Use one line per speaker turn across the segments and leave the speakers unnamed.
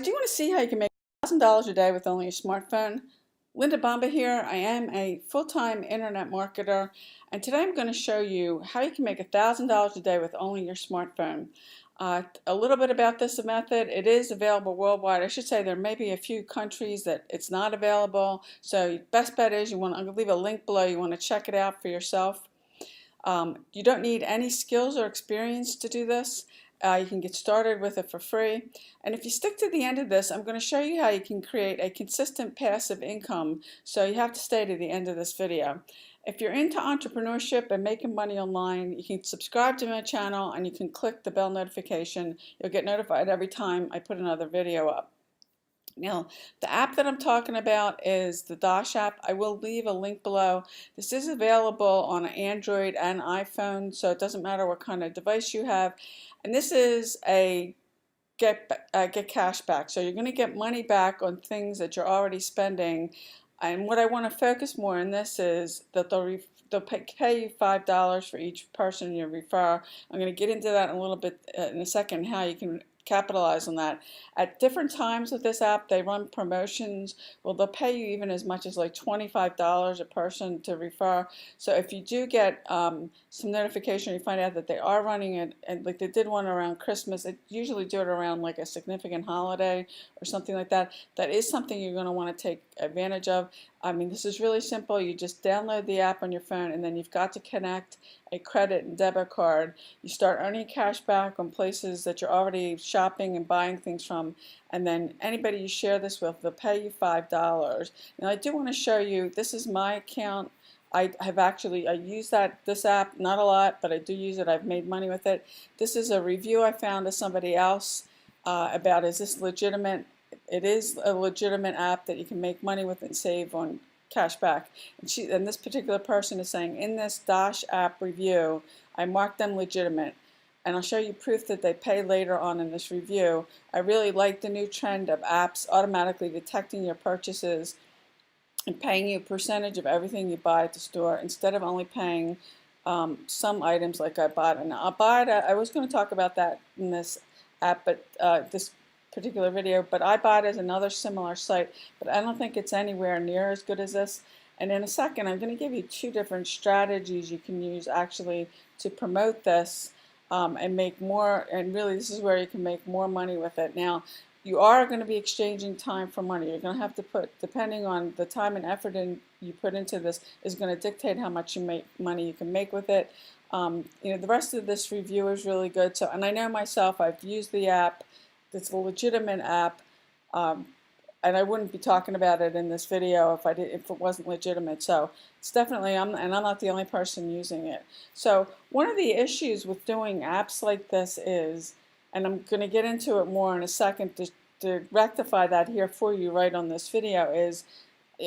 Do you want to see how you can make $1,000 a day with only a smartphone? Linda Bomba here. I am a full-time internet marketer, and today I'm going to show you how you can make $1,000 a day with only your smartphone. A little bit about this method. It is available worldwide. I should say there may be a few countries that it's not available, so best bet is I'm going to leave a link below. You want to check it out for yourself. You don't need any skills or experience to do this. You can get started with it for free. And if you stick to the end of this, I'm going to show you how you can create a consistent passive income. So you have to stay to the end of this video. If you're into entrepreneurship and making money online, you can subscribe to my channel and you can click the bell notification. You'll get notified every time I put another video up. Now, the app that I'm talking about is the Dosh app. I will leave a link below. This is available on Android and iPhone, so it doesn't matter what kind of device you have. And this is a get cash back. So you're going to get money back on things that you're already spending. And what I want to focus more on this is that they'll pay you $5 for each person you refer. I'm going to get into that in a little bit in a second, how you can capitalize on that. At different times with this app, they run promotions. Well, they'll pay you even as much as like $25 a person to refer. So if you do get some notification, you find out that they are running it, and like they did one around Christmas, they usually do it around like a significant holiday or something like that. That is something you're going to want to take advantage of. I mean, this is really simple. You just download the app on your phone, and then you've got to connect a credit and debit card. You start earning cash back on places that you're already shopping and buying things from, and then anybody you share this with, they'll pay you $5. Now, I do want to show you, this is my account. I use this app, not a lot, but I do use it. I've made money with it. This is a review I found of somebody else about, is this legitimate? It is a legitimate app that you can make money with and save on cash back. And this particular person is saying, in this Dosh app review, I marked them legitimate. And I'll show you proof that they pay later on in this review. I really like the new trend of apps automatically detecting your purchases and paying you a percentage of everything you buy at the store instead of only paying some items like I bought. And I was going to talk about that in this app, but this particular video, but iBot is another similar site, but I don't think it's anywhere near as good as this. And in a second, I'm going to give you two different strategies you can use actually to promote this and make more, and really this is where you can make more money with it. Now, you are going to be exchanging time for money. You're going to have to put, depending on the time and effort you put into this, is going to dictate how much money you can make with it. You know, the rest of this review is really good. So, and I know myself, I've used the app. It's a legitimate app, and I wouldn't be talking about it in this video if it wasn't legitimate. So it's definitely, and I'm not the only person using it. So one of the issues with doing apps like this is, and I'm going to get into it more in a second to rectify that here for you right on this video, is,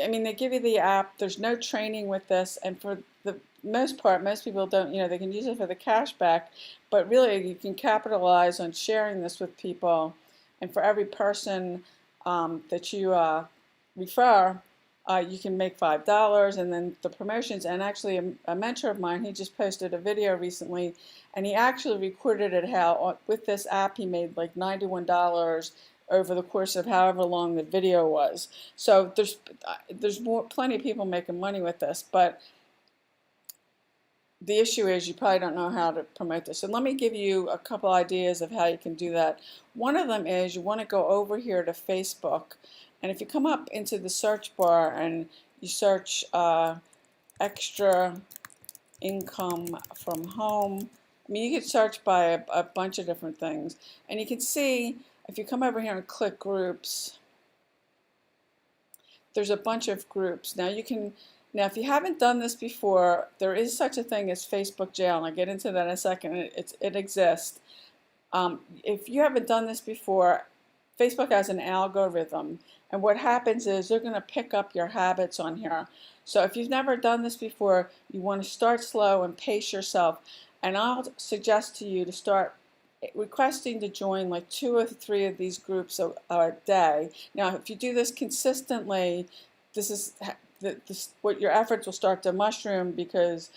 I mean, they give you the app, there's no training with this, and for the most part, most people don't, you know, they can use it for the cash back, but really you can capitalize on sharing this with people, and for every person that you refer, you can make $5, and then the promotions. And actually a mentor of mine, he just posted a video recently, and he actually recorded it how with this app he made like $91 over the course of however long the video was. So there's plenty of people making money with this, but the issue is you probably don't know how to promote this. So let me give you a couple ideas of how you can do that. One of them is you want to go over here to Facebook, and if you come up into the search bar and you search extra income from home, I mean, you can search by a bunch of different things, and you can see if you come over here and click groups, there's a bunch of groups. Now if you haven't done this before, there is such a thing as Facebook jail, and I'll get into that in a second. It exists. If you haven't done this before, Facebook has an algorithm, and what happens is they're going to pick up your habits on here. So if you've never done this before, you want to start slow and pace yourself, and I'll suggest to you to start requesting to join like 2 or 3 of these groups a day. Now, if you do this consistently, this is what your efforts will start to mushroom, because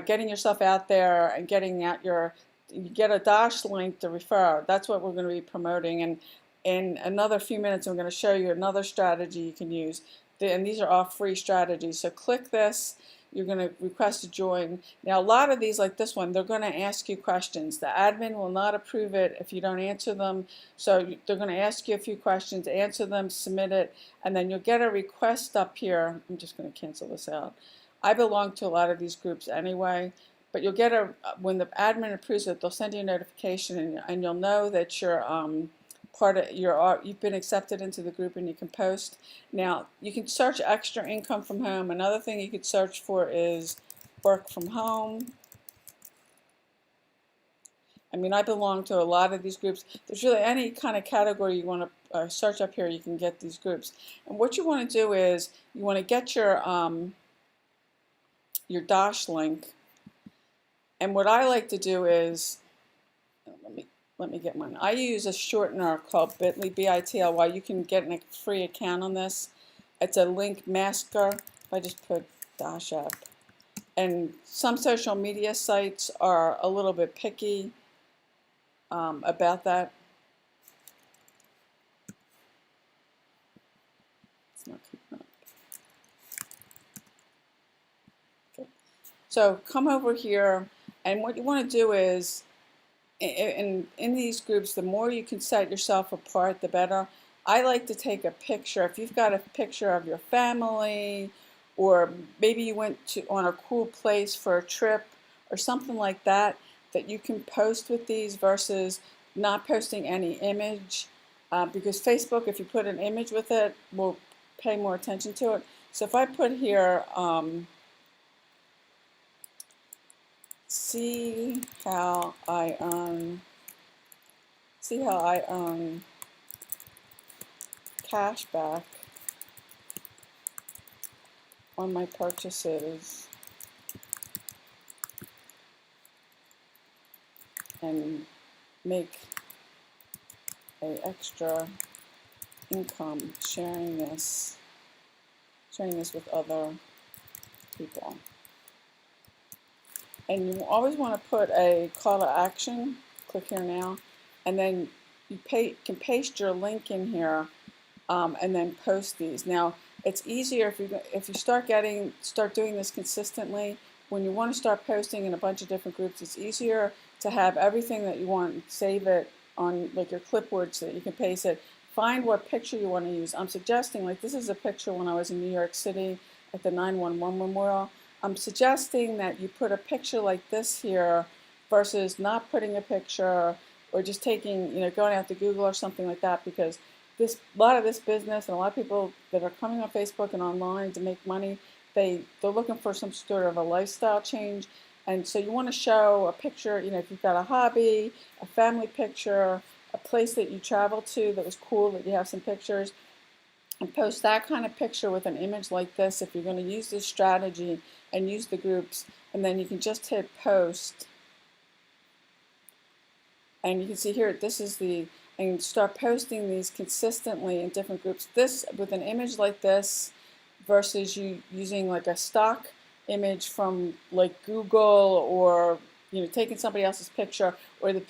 getting yourself out there and getting out you get a Dosh link to refer. That's what we're going to be promoting. And in another few minutes, I'm going to show you another strategy you can use. And these are all free strategies. So click this. You're going to request to join. Now, a lot of these, like this one, they're going to ask you questions. The admin will not approve it if you don't answer them. So they're going to ask you a few questions, answer them, submit it, and then you'll get a request up here. I'm just going to cancel this out. I belong to a lot of these groups anyway, but you'll get when the admin approves it, they'll send you a notification, and you'll know that you're you've been accepted into the group and you can post. Now you can search extra income from home. Another thing you could search for is work from home. I mean, I belong to a lot of these groups. There's really any kind of category you want to search up here, you can get these groups. And what you want to do is you want to get your Dash link. And what I like to do is, let me get mine. I use a shortener called Bitly, B-I-T-L-Y. You can get a free account on this. It's a link masker. If I just put Dash up. And some social media sites are a little bit picky about that. It's not coming up. Okay. So come over here, and what you want to do is, in these groups, the more you can set yourself apart, the better. I like to take a picture. If you've got a picture of your family, or maybe you went on a cool place for a trip or something like that, that you can post with these versus not posting any image, because Facebook, if you put an image with it, will pay more attention to it. So if I put here, see how I earn cash back on my purchases and make a extra income sharing this with other people. And you always want to put a call to action. Click here now, and then you can paste your link in here, and then post these. Now it's easier if you start doing this consistently. When you want to start posting in a bunch of different groups, it's easier to have everything that you want, save it on like your clipboard so that you can paste it. Find what picture you want to use. I'm suggesting, like, this is a picture when I was in New York City at the 9/11 memorial. I'm suggesting that you put a picture like this here versus not putting a picture, or just taking, going out to Google or something like that, because a lot of this business and a lot of people that are coming on Facebook and online to make money, they're looking for some sort of a lifestyle change. And so you want to show a picture, if you've got a hobby, a family picture, a place that you traveled to that was cool, that you have some pictures, and post that kind of picture with an image like this if you're going to use this strategy and use the groups. And then you can just hit post, and you can see here, this is and start posting these consistently in different groups. This with an image like this versus you using like a stock image from like Google, or taking somebody else's picture, or the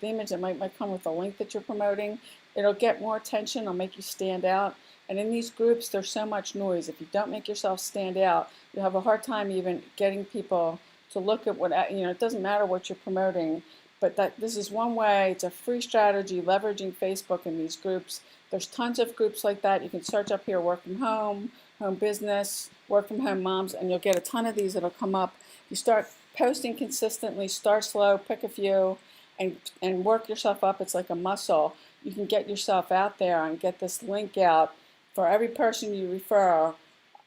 image that might come with a link that you're promoting. It'll get more attention, it'll make you stand out. And in these groups, there's so much noise. If you don't make yourself stand out, you'll have a hard time even getting people to look at what, it doesn't matter what you're promoting. But this is one way. It's a free strategy, leveraging Facebook in these groups. There's tons of groups like that. You can search up here, work from home, home business, work from home moms, and you'll get a ton of these that'll come up. You start posting consistently, start slow, pick a few, and work yourself up. It's like a muscle. You can get yourself out there and get this link out. For every person you refer,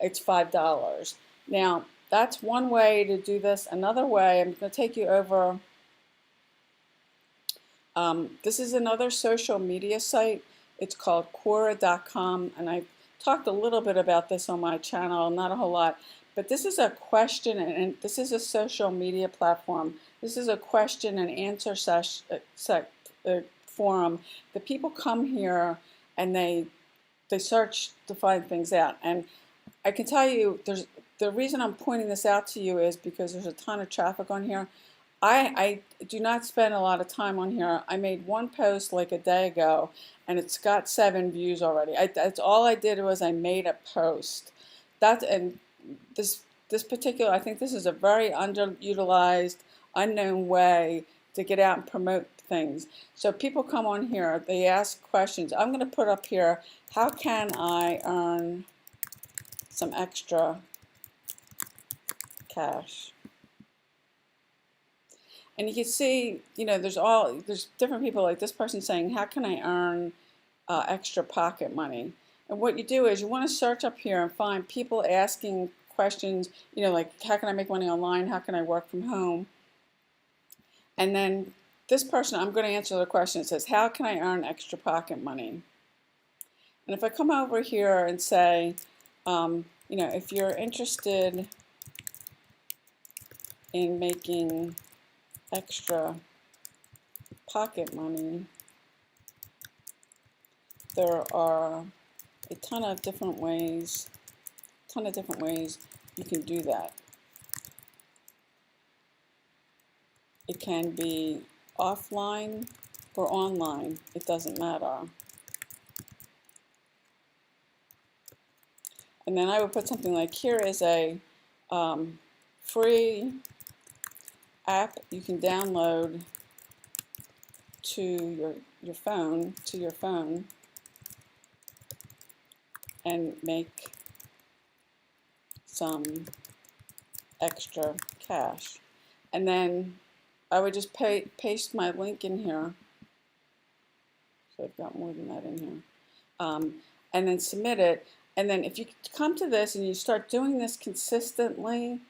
it's $5. Now, that's one way to do this. Another way, I'm going to take you over. This is another social media site. It's called Quora.com, and I've talked a little bit about this on my channel, not a whole lot. But this is a question, and this is a social media platform. This is a question and answer forum. The people come here and they search to find things out. And I can tell you, the reason I'm pointing this out to you is because there's a ton of traffic on here. I do not spend a lot of time on here. I made one post like a day ago, and it's got 7 views already. That's all I did was I made a post. And this particular, I think this is a very underutilized, unknown way to get out and promote things. So people come on here, they ask questions. I'm going to put up here, how can I earn some extra cash? And you can see, there's different people, like this person saying, how can I earn extra pocket money? And what you do is you want to search up here and find people asking questions, like how can I make money online? How can I work from home? And then this person, I'm going to answer the question. It says, how can I earn extra pocket money? And if I come over here and say, if you're interested in making extra pocket money, there are a ton of different ways you can do that. It can be offline or online, it doesn't matter. And then I would put something like, here is a free app you can download to your phone and make some extra cash. And then I would just paste my link in here. So I've got more than that in here. And then submit it. And then if you come to this and you start doing this consistently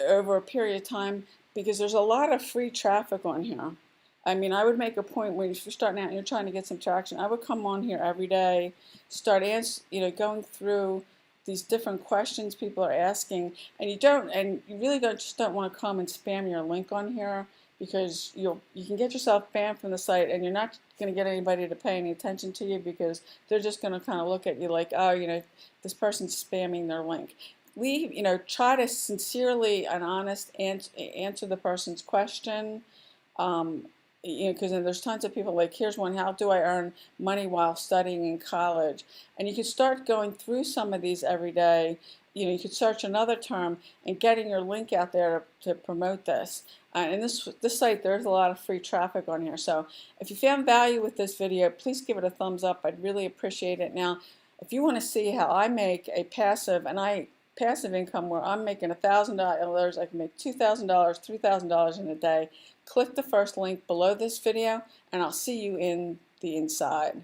over a period of time, because there's a lot of free traffic on here. I mean, I would make a point when you're starting out and you're trying to get some traction. I would come on here every day, start going through these different questions people are asking, and you really don't want to come and spam your link on here, because you can get yourself banned from the site, and you're not going to get anybody to pay any attention to you, because they're just going to kind of look at you like, oh, this person's spamming their link. Try to sincerely and honest answer the person's question. Because there's tons of people, like here's one, how do I earn money while studying in college? And you can start going through some of these every day. You could search another term and getting your link out there to promote this. And this site, there's a lot of free traffic on here. So if you found value with this video, please give it a thumbs up. I'd really appreciate it. Now, if you want to see how I make a passive income where I'm making $1,000, I can make $2,000, $3,000 in a day, click the first link below this video, and I'll see you in the inside.